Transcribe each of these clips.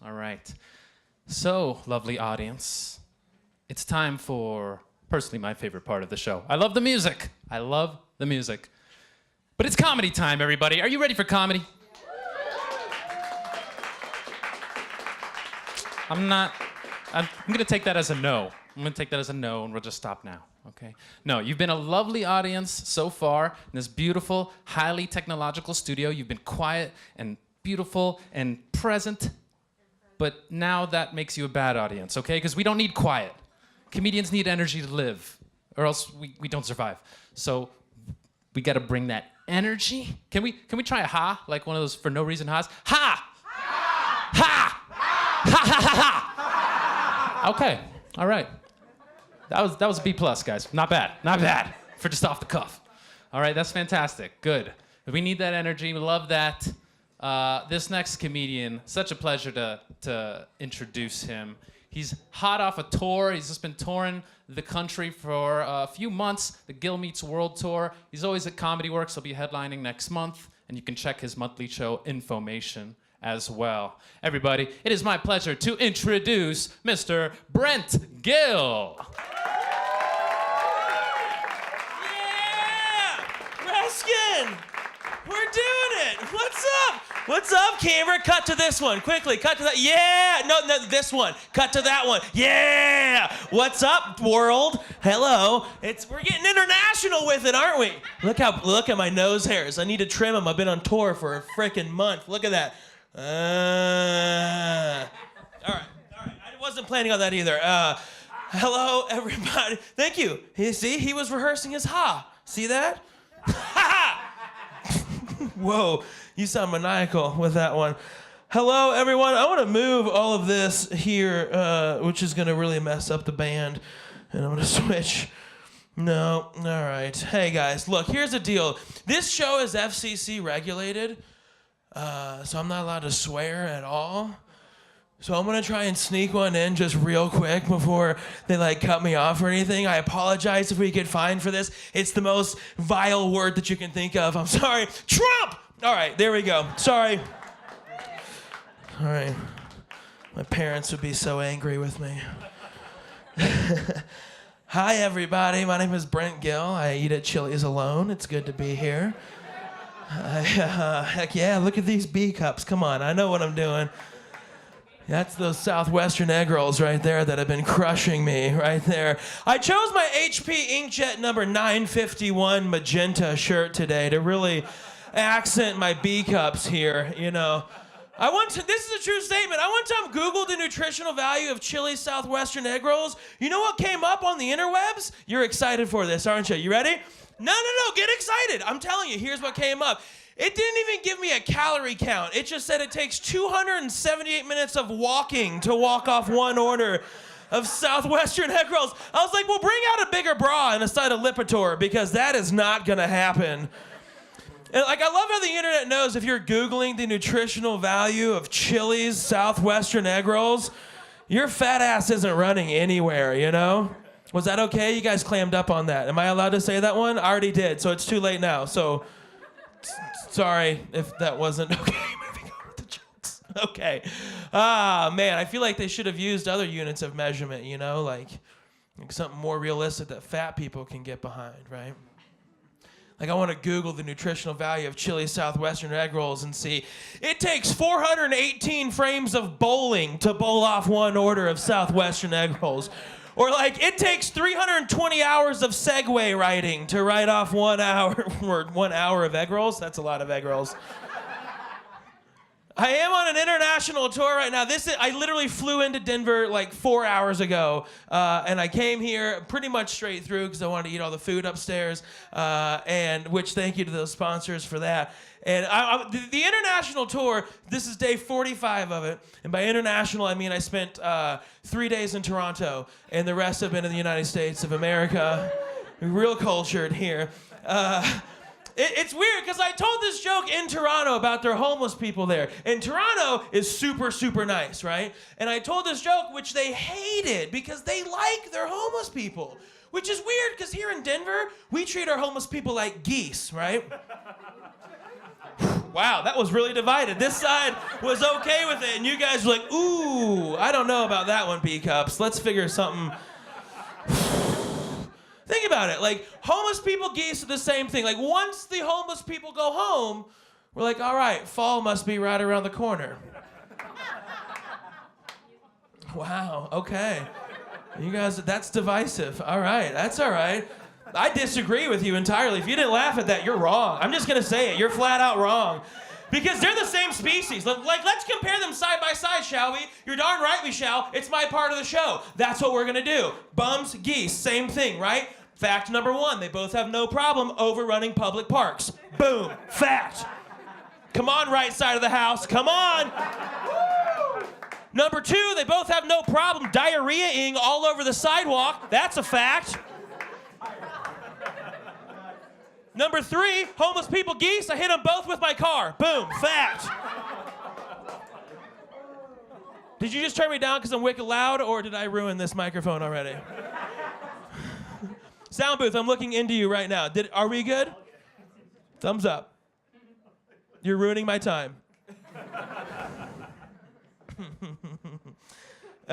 All right. So, lovely audience, it's time for personally my favorite part of the show. I love the music. I love the music. But it's comedy time, everybody. Are you ready for comedy? I'm going to take that as a no. I'm going to take that as a no, and we'll just stop now, okay? No, you've been a lovely audience so far in this beautiful, highly technological studio. You've been quiet and beautiful and present, but now that makes you a bad audience, okay? Because we don't need quiet. Comedians need energy to live, or else we don't survive. So we got to bring that energy. Can we try a ha? Like one of those for no reason ha's? Ha! Ha! Ha! Ha ha ha ha! Okay, all right. That was a B plus, guys. Not bad for just off the cuff. All right, that's fantastic. Good. We need that energy. We love that. This next comedian, such a pleasure to introduce him. He's hot off a tour. He's just been touring the country for a few months, the Gill Meets World Tour. He's always at Comedy Works. He'll be headlining next month, and you can check his monthly show information as well. Everybody, it is my pleasure to introduce Mr. Brent Gill. Yeah! Reskin! We're doing it! What's up? What's up, camera? Cut to this one. Quickly, cut to that. Yeah! No, this one. Cut to that one. Yeah! What's up, world? Hello. We're getting international with it, aren't we? Look at my nose hairs. I need to trim them. I've been on tour for a freaking month. Look at that. All right. I wasn't planning on that either. Hello, everybody. Thank you. See, he was rehearsing his ha. See that? Ha! Whoa, you sound maniacal with that one. Hello, everyone. I want to move all of this here, which is going to really mess up the band. And I'm going to switch. No, all right. Hey, guys, look, here's the deal. This show is FCC regulated, so I'm not allowed to swear at all. So I'm going to try and sneak one in just real quick before they cut me off or anything. I apologize if we get fined for this. It's the most vile word that you can think of. I'm sorry. Trump! All right, there we go. Sorry. All right. My parents would be so angry with me. Hi, everybody. My name is Brent Gill. I eat at Chili's alone. It's good to be here. Heck yeah, look at these B cups. Come on, I know what I'm doing. That's those Southwestern egg rolls right there that have been crushing me right there. I chose my HP Inkjet number 951 magenta shirt today to really accent my B cups here, you know. This is a true statement. I one time Googled the nutritional value of Chili's Southwestern egg rolls. You know what came up on the interwebs? You're excited for this, aren't you? You ready? No, get excited. I'm telling you, here's what came up. It didn't even give me a calorie count. It just said it takes 278 minutes of walking to walk off one order of Southwestern egg rolls. I was like, well, bring out a bigger bra and a side of Lipitor, because that is not gonna happen. And I love how the internet knows if you're Googling the nutritional value of Chili's Southwestern egg rolls, your fat ass isn't running anywhere, you know? Was that okay? You guys clammed up on that. Am I allowed to say that one? I already did, so it's too late now. So, sorry if that wasn't okay. Moving on with the jokes. Okay. Man, I feel like they should have used other units of measurement, you know, like something more realistic that fat people can get behind, right? I want to Google the nutritional value of Chili's Southwestern egg rolls and see it takes 418 frames of bowling to bowl off one order of Southwestern egg rolls. Or it takes 320 hours of Segway riding to ride off 1 hour or 1 hour of egg rolls. That's a lot of egg rolls. I am on an international tour right now. I literally flew into Denver 4 hours ago, and I came here pretty much straight through because I wanted to eat all the food upstairs, which thank you to those sponsors for that. And the international tour, this is day 45 of it, and by international I mean I spent 3 days in Toronto, and the rest have been in the United States of America. Real cultured here. It's weird because I told this joke in Toronto about their homeless people there. And Toronto is super, super nice, right? And I told this joke, which they hated because they like their homeless people. Which is weird because here in Denver, we treat our homeless people like geese, right? Wow, that was really divided. This side was okay with it, and you guys were like, ooh, I don't know about that one, B-Cups. Let's figure something. Think about it. Like, homeless people, geese are the same thing. Like, once the homeless people go home, we're like, all right, fall must be right around the corner. Wow, okay. You guys, that's divisive. All right, that's all right. I disagree with you entirely. If you didn't laugh at that, you're wrong. I'm just gonna say it. You're flat out wrong. Because they're the same species. Like, let's compare them side by side, shall we? You're darn right we shall. It's my part of the show. That's what we're gonna do. Bums, geese, same thing, right? Fact number one, they both have no problem overrunning public parks. Boom, fact. Come on, right side of the house, come on. Woo! Number two, they both have no problem diarrhea-ing all over the sidewalk. That's a fact. Number three, homeless people, geese, I hit them both with my car. Boom, fact. Did you just turn me down because I'm wicked loud, or did I ruin this microphone already? Sound booth, I'm looking into you right now. Are we good? Thumbs up. You're ruining my time.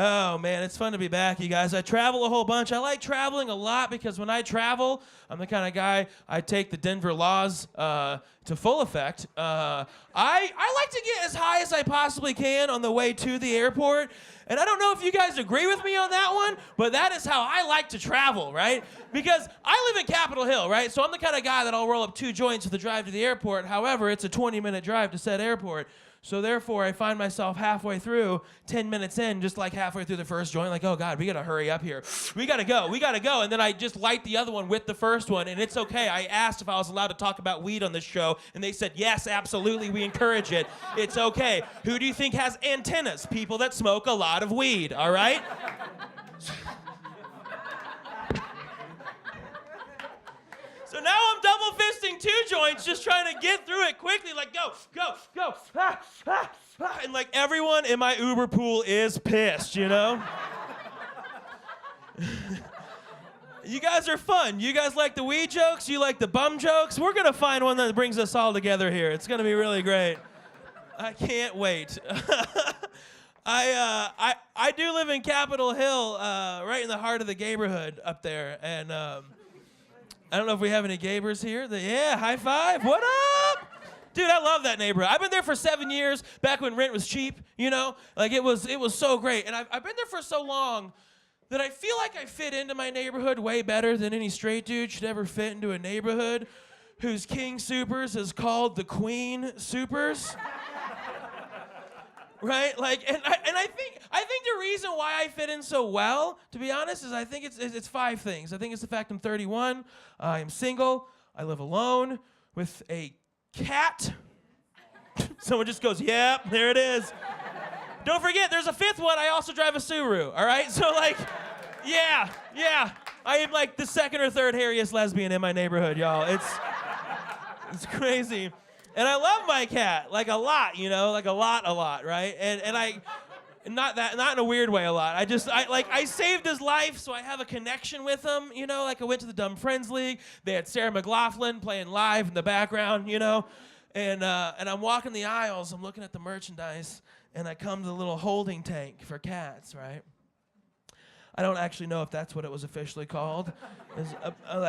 Oh, man, it's fun to be back, you guys. I travel a whole bunch. I like traveling a lot because when I travel, I'm the kind of guy, I take the Denver laws to full effect. I like to get as high as I possibly can on the way to the airport. And I don't know if you guys agree with me on that one, but that is how I like to travel, right? Because I live in Capitol Hill, right? So I'm the kind of guy that I'll roll up 2 joints with the drive to the airport. However, it's a 20-minute drive to said airport. So therefore, I find myself halfway through, 10 minutes in, just like halfway through the first joint, like, oh God, we gotta hurry up here. We gotta go. And then I just light the other one with the first one, and it's okay. I asked if I was allowed to talk about weed on this show, and they said, yes, absolutely, we encourage it. It's okay. Who do you think has antennas? People that smoke a lot of weed, all right? So now I'm double fisting 2 joints, just trying to get through it quickly, like go, and like everyone in my Uber pool is pissed, you know? You guys are fun. You guys like the weed jokes? You like the bum jokes? We're gonna find one that brings us all together here. It's gonna be really great. I can't wait. I do live in Capitol Hill, right in the heart of the neighborhood up there, and I don't know if we have any Gabers here. Yeah, high five. What up? Dude, I love that neighborhood. I've been there for 7 years, back when rent was cheap, you know? Like, it was so great. And I've been there for so long that I feel like I fit into my neighborhood way better than any straight dude should ever fit into a neighborhood whose king supers is called the queen supers. Right? Like, and I think the reason why I fit in so well, to be honest, is I think it's 5 things. I think it's the fact I'm 31, I am single, I live alone with a cat. Someone just goes, yep, there it is. Don't forget, there's a 5th one. I also drive a Subaru. All right, so like, yeah, I am like the 2nd or 3rd hairiest lesbian in my neighborhood, y'all. It's crazy. And I love my cat, like a lot, you know, like a lot, right? And I, not in a weird way a lot. I saved his life, so I have a connection with him, you know, like I went to the Dumb Friends League. They had Sarah McLachlan playing live in the background, you know, and I'm walking the aisles, I'm looking at the merchandise, and I come to the little holding tank for cats, right? I don't actually know if that's what it was officially called.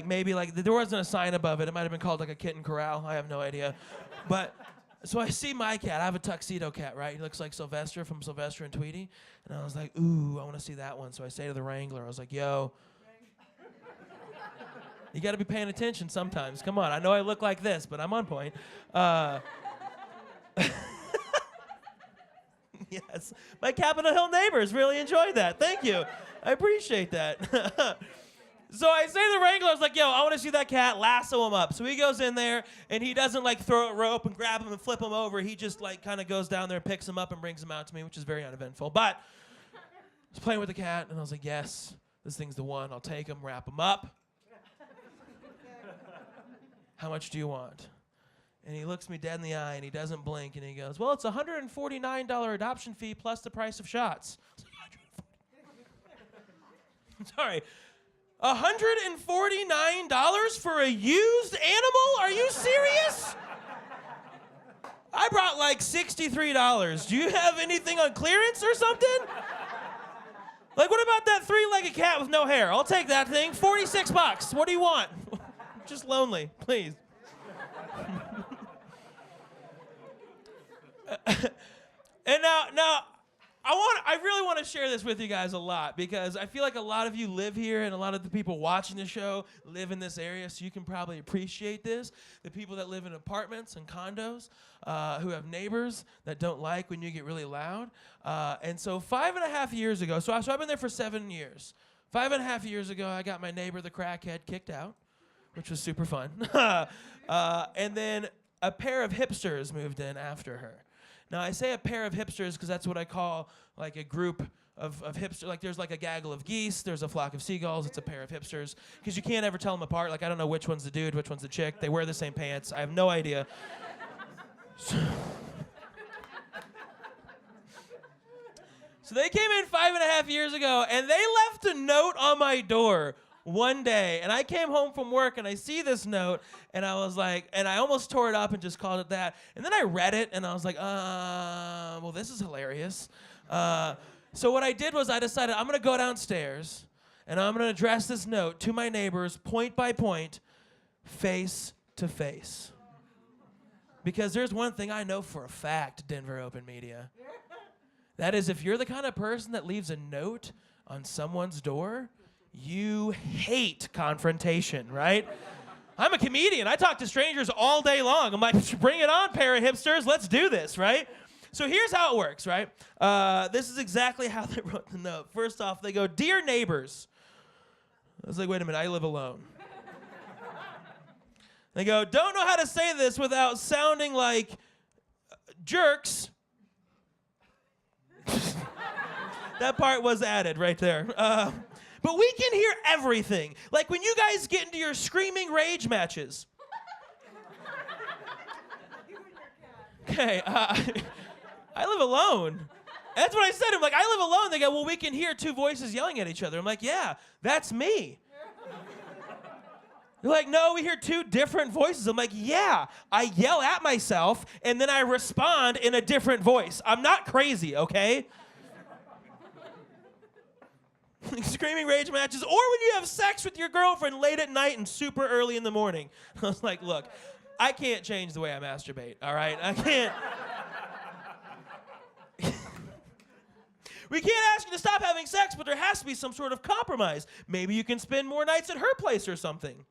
Maybe there wasn't a sign above it. It might have been called like a kitten corral. I have no idea. But so I see my cat. I have a tuxedo cat, right? He looks like Sylvester from Sylvester and Tweety. And I was like, ooh, I want to see that one. So I say to the wrangler, I was like, yo, you got to be paying attention sometimes. Come on. I know I look like this, but I'm on point. Yes. My Capitol Hill neighbors really enjoyed that. Thank you. I appreciate that. So I say to the wrangler, I was like, yo, I want to see that cat, lasso him up. So he goes in there, and he doesn't like throw a rope and grab him and flip him over. He just like kind of goes down there, picks him up, and brings him out to me, which is very uneventful. But I was playing with the cat, and I was like, yes, this thing's the one. I'll take him, wrap him up. How much do you want? And he looks me dead in the eye, and he doesn't blink, and he goes, well, it's a $149 adoption fee plus the price of shots. Sorry. $149 for a used animal? Are you serious? I brought like $63. Do you have anything on clearance or something? Like, what about that three-legged cat with no hair? I'll take that thing. $46. What do you want? Just lonely, please. And now, I really want to share this with you guys a lot because I feel like a lot of you live here and a lot of the people watching the show live in this area, so you can probably appreciate this. The people that live in apartments and condos who have neighbors that don't like when you get really loud. And so 5.5 years ago, so I've been there for 7 years. 5.5 years ago, I got my neighbor, the crackhead, kicked out, which was super fun. And then a pair of hipsters moved in after her. Now, I say a pair of hipsters because that's what I call like a group of hipsters. Like there's like a gaggle of geese, there's a flock of seagulls, it's a pair of hipsters. Because you can't ever tell them apart. Like I don't know which one's the dude, which one's the chick. They wear the same pants. I have no idea. So they came in 5.5 years ago, and they left a note on my door one day. And I came home from work, and I see this note, and I was like, and I almost tore it up and just called it that. And then I read it, and I was like, well, this is hilarious. So what I did was I decided I'm going to go downstairs, and I'm going to address this note to my neighbors point by point, face to face. Because there's one thing I know for a fact, Denver Open Media. That is, if you're the kind of person that leaves a note on someone's door, you hate confrontation, right? I'm a comedian. I talk to strangers all day long. I'm like, bring it on, pair of hipsters. Let's do this, right? So here's how it works, right? This is exactly how they wrote the note. First off, they go, "Dear neighbors." I was like, wait a minute, I live alone. They go, "Don't know how to say this without sounding like jerks." That part was added right there. But we can hear everything. Like when you guys get into your screaming rage matches. Okay, I live alone. That's what I said. I'm like, I live alone. They go, "Well, we can hear two voices yelling at each other." I'm like, yeah, that's me. They're like, "No, we hear two different voices." I'm like, yeah, I yell at myself, and then I respond in a different voice. I'm not crazy, okay? Screaming rage matches, or when you have sex with your girlfriend late at night and super early in the morning. I was like, look, I can't change the way I masturbate, all right? I can't. We can't ask you to stop having sex, but there has to be some sort of compromise. Maybe you can spend more nights at her place or something.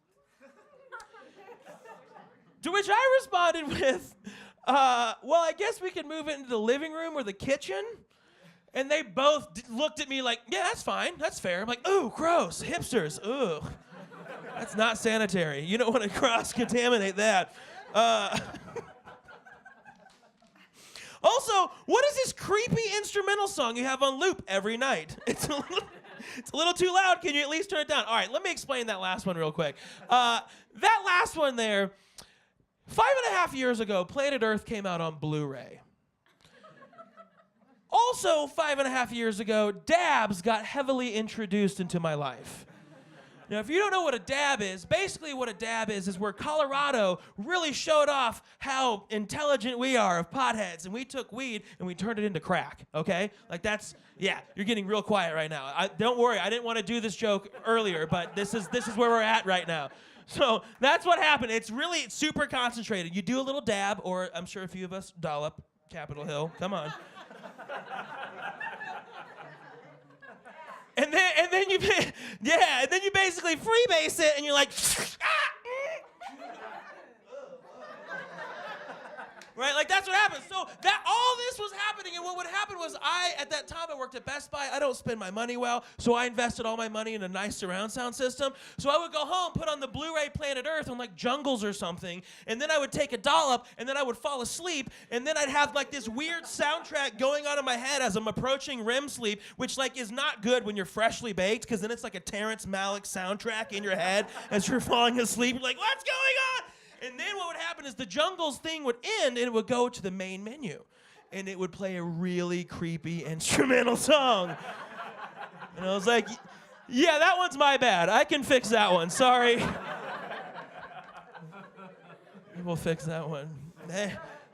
To which I responded with, well, I guess we could move it into the living room or the kitchen. And they both looked at me like, yeah, that's fine. That's fair. I'm like, ooh, gross. Hipsters. Ooh. That's not sanitary. You don't want to cross-contaminate that. Also, what is this creepy instrumental song you have on loop every night? It's a little too loud. Can you at least turn it down? All right, let me explain that last one real quick. That last one there, 5.5 years ago, Planet Earth came out on Blu-ray. Also, 5.5 years ago, dabs got heavily introduced into my life. Now, if you don't know what a dab is, basically what a dab is where Colorado really showed off how intelligent we are of potheads, and we took weed and we turned it into crack, okay? Like that's, yeah, you're getting real quiet right now. Don't worry, I didn't want to do this joke earlier, but this is where we're at right now. So that's what happened. It's really super concentrated. You do a little dab, or I'm sure a few of us dollop, Capitol Hill, come on. And then you basically freebase it, and you're like, right? Like that's what happens. So that all this was happening, and what would happen was at that time I worked at Best Buy. I don't spend my money well, so I invested all my money in a nice surround sound system. So I would go home, put on the Blu-ray Planet Earth on like Jungles or something, and then I would take a dollop, and then I would fall asleep, and then I'd have like this weird soundtrack going on in my head as I'm approaching REM sleep, which like is not good when you're freshly baked, because then it's like a Terrence Malick soundtrack in your head as you're falling asleep. You're like, what's going on? And then what would happen is the Jungles thing would end, and it would go to the main menu. And it would play a really creepy instrumental song. And I was like, yeah, that one's my bad. I can fix that one. Sorry. We'll fix that one.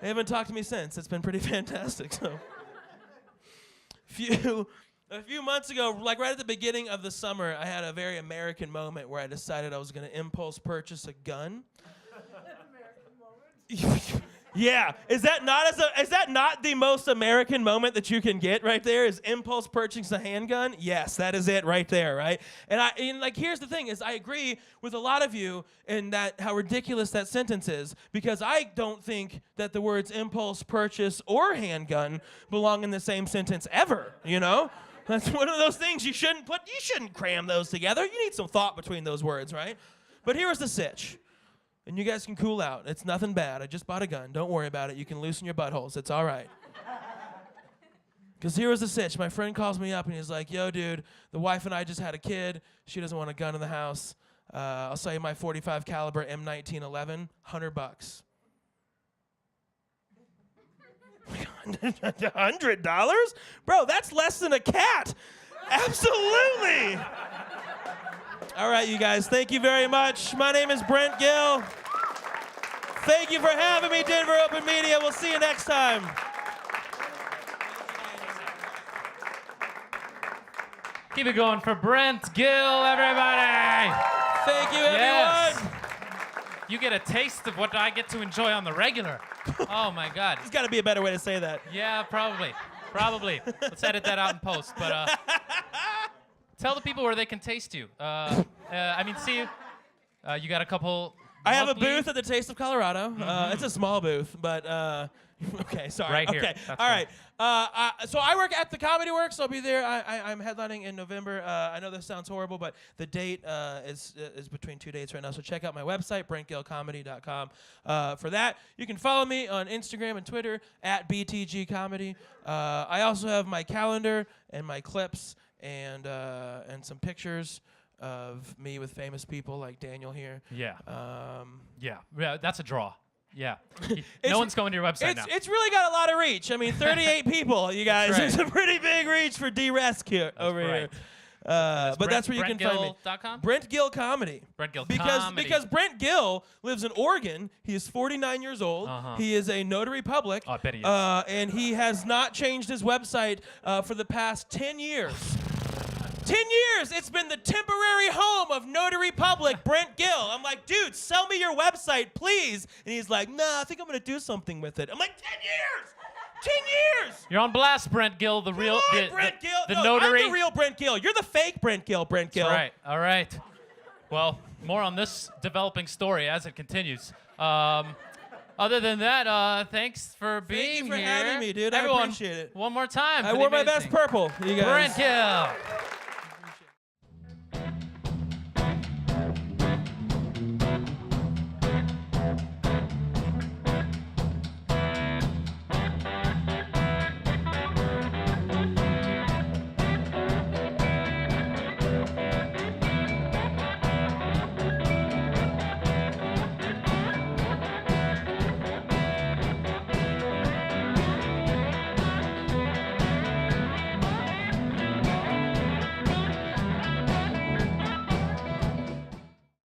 They haven't talked to me since. It's been pretty fantastic. So, a few months ago, like right at the beginning of the summer, I had a very American moment where I decided I was going to impulse purchase a gun. Yeah, is that not the most American moment that you can get right there? Is impulse purchasing a handgun? Yes, that is it right there, right? And like here's the thing: is I agree with a lot of you in that how ridiculous that sentence is, because I don't think that the words impulse purchase or handgun belong in the same sentence ever. You know, that's one of those things you shouldn't cram those together. You need some thought between those words, right? But here's the sitch. And you guys can cool out. It's nothing bad. I just bought a gun. Don't worry about it. You can loosen your buttholes. It's all right. Because here was the sitch. My friend calls me up and he's like, yo, dude, the wife and I just had a kid. She doesn't want a gun in the house. I'll sell you my .45 caliber M1911, $100. $100? Bro, that's less than a cat. Absolutely. All right, you guys, thank you very much. My name is Brent Gill. Thank you for having me, Denver Open Media. We'll see you next time. Keep it going for Brent Gill, everybody. Thank you, everyone. Yes. You get a taste of what I get to enjoy on the regular. Oh, my God. There's got to be a better way to say that. Yeah, probably. Let's edit that out in post. But tell the people where they can taste you. See you. You got a couple. I have a booth at the Taste of Colorado. It's a small booth, but okay, sorry. Right here. Okay, That's all right. So I work at the Comedy Works. I'll be there. I'm headlining in November. I know this sounds horrible, but the date is between 2 dates right now. So check out my website, brentgillcomedy.com. For that, you can follow me on Instagram and Twitter at BTGComedy. I also have my calendar and my clips and some pictures of me with famous people like Daniel here. Yeah. Yeah, that's a draw. Yeah. No one's going to your website now. It's really got a lot of reach. I mean, 38 people, you guys. Right. It's a pretty big reach for D-Rescue over here. But that's where you can find me. BrentGill.com? Brent Gill Comedy. Brent Gill Comedy. Because Brent Gill lives in Oregon. He is 49 years old. He is a notary public. Oh, I bet he is. And he has not changed his website for the past 10 years. 10 years, it's been the temporary home of Notary Public, Brent Gill. I'm like, dude, sell me your website, please. And he's like, nah, I think I'm going to do something with it. I'm like, 10 years! 10 years! You're on blast, Brent Gill, the real Brent Gill. the No, notary. I'm the real Brent Gill. You're the fake Brent Gill, Brent Gill. That's right. All right. Well, more on this developing story as it continues. Other than that, thanks for being here. Thank you for having me, dude. Everyone, I appreciate it. One more time. I wore my best purple, you guys. Brent Gill.